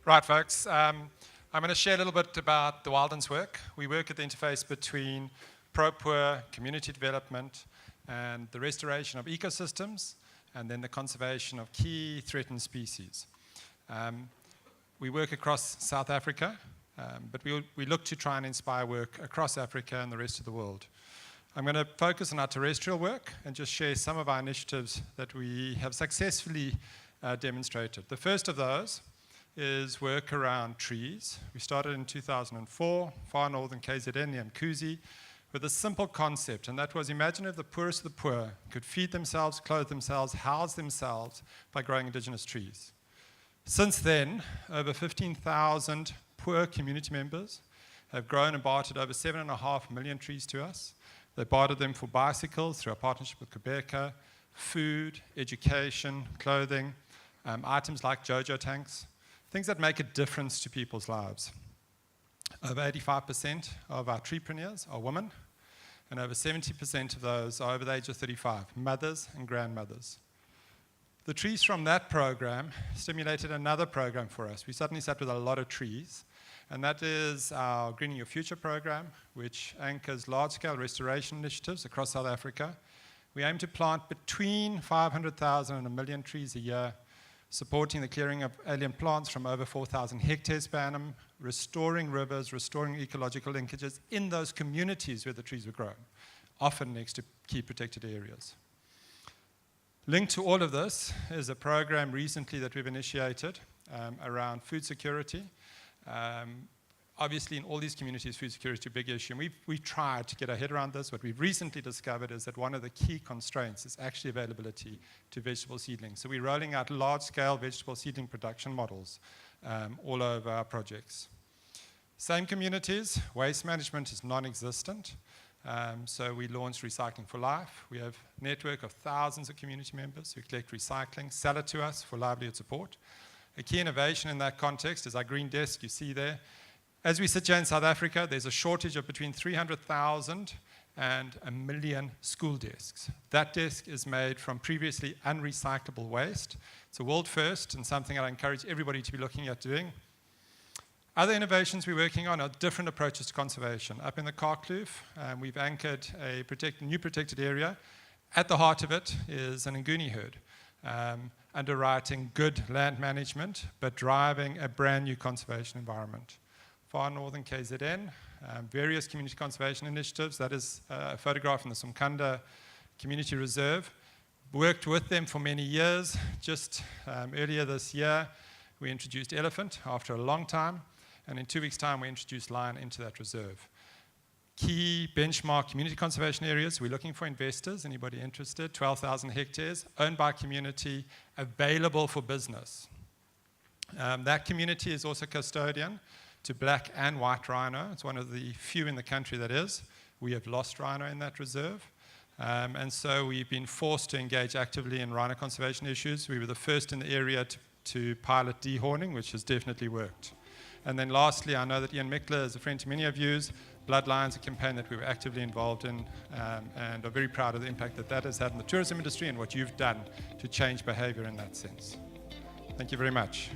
Right, folks. I'm going to share a little bit about the Wildlands work. We work at the interface between pro-poor community development and the restoration of ecosystems, and then the conservation of key threatened species. We work across South Africa, but we look to try and inspire work across Africa and the rest of the world. I'm going to focus on our terrestrial work and just share some of our initiatives that we have successfully demonstrated. The first of those is work around trees. We started in 2004, far northern KZN, near Mkuzi, with a simple concept, and that was, imagine if the poorest of the poor could feed themselves, clothe themselves, house themselves by growing indigenous trees. Since then, over 15,000 poor community members have grown and bartered over 7.5 million trees to us. They bartered them for bicycles through our partnership with Quebeca, food, education, clothing, items like JoJo tanks, things that make a difference to people's lives. Over 85% of our treepreneurs are women, and over 70% of those are over the age of 35, mothers and grandmothers. The trees from that program stimulated another program for us. We suddenly sat with a lot of trees, and that is our Greening Your Future program, which anchors large-scale restoration initiatives across South Africa. We aim to plant between 500,000 and 1 million trees a year, supporting the clearing of alien plants from over 4,000 hectares per annum, restoring rivers, restoring ecological linkages in those communities where the trees were grown, often next to key protected areas. Linked to all of this is a program recently that we've initiated around food security. Obviously, in all these communities, food security is a big issue, and we've tried to get our head around this. What we've recently discovered is that one of the key constraints is actually availability to vegetable seedlings. So we're rolling out large-scale vegetable seedling production models all over our projects. Same communities, waste management is non-existent. So we launched Recycling for Life. We have a network of thousands of community members who collect recycling, sell it to us for livelihood support. A key innovation in that context is our green desk you see there. As we sit here in South Africa, there's a shortage of between 300,000 and 1 million school desks. That desk is made from previously unrecyclable waste. It's a world first and something I encourage everybody to be looking at doing. Other innovations we're working on are different approaches to conservation. Up in the KARKLOOF, we've anchored a new protected area. At the heart of it is an Nguni herd, underwriting good land management, but driving a brand new conservation environment. Far northern KZN, various community conservation initiatives. That is a photograph in the Sumkanda Community Reserve. Worked with them for many years. Just earlier this year, we introduced elephant after a long time, and in 2 weeks' time, we introduced lion into that reserve. Key benchmark community conservation areas, we're looking for investors, anybody interested, 12,000 hectares, owned by community, available for business. That community is also custodian to black and white rhino. It's one of the few in the country that is. We have lost rhino in that reserve. And so we've been forced to engage actively in rhino conservation issues. We were the first in the area to pilot dehorning, which has definitely worked. And then lastly, I know that Ian Mickler is a friend to many of you. Bloodlines, a campaign that we were actively involved in, and are very proud of the impact that that has had in the tourism industry and what you've done to change behavior in that sense. Thank you very much.